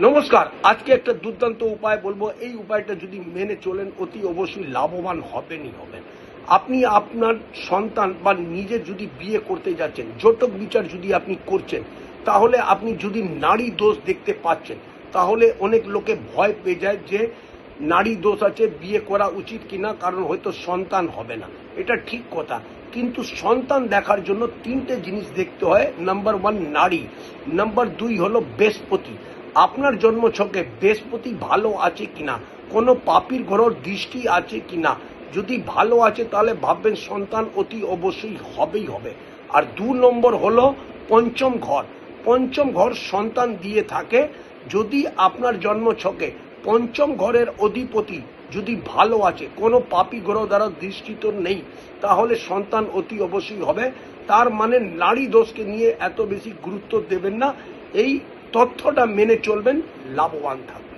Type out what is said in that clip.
নমস্কার। আজকে একটা দুর্দান্ত উপায় বলবো। এই উপায়টা যদি মেনে চলেন অতি অবশ্যই লাভবান হবেনই হবেন। আপনি আপনার সন্তান বা নিজে যদি বিয়ে করতে যাচ্ছেন, জটক বিচার যদি আপনি করছেন, তাহলে আপনি যদি নারী দোষ দেখতে পাচ্ছেন, তাহলে অনেক লোকে ভয় পেয়ে যায় যে নারী দোষ আছে, বিয়ে করা উচিত কিনা, কারণ হয়তো সন্তান হবে না। এটা ঠিক কথা, কিন্তু সন্তান দেখার জন্য তিনটে জিনিস দেখতে হয়। নাম্বার 1 নারী, নাম্বার 2 হলো বৃহস্পতি। আপনার জন্মছকে বৃহস্পতি ভালো আছে কিনা, কোনো পাপীর গ্রহর দৃষ্টি আছে কিনা। যদি ভালো আছে তাহলে ভাববেন সন্তান অতি অবশ্যই হবেই হবে। আর 2 নম্বর হলো পঞ্চম ঘর। পঞ্চম ঘর সন্তান দিয়ে থাকে। যদি আপনার জন্মছকে পঞ্চম ঘরের অধিপতি যদি ভালো আছে, কোনো পাপী গ্রহ দ্বারা দৃষ্টিত নেই, তাহলে সন্তান অতি অবশ্যই হবে। তার মানে নারী দোষকে নিয়ে এত বেশি গুরুত্ব দেবেন না। এই তথ্যটা মেনে চলবেন, লাভবান থাকবেন।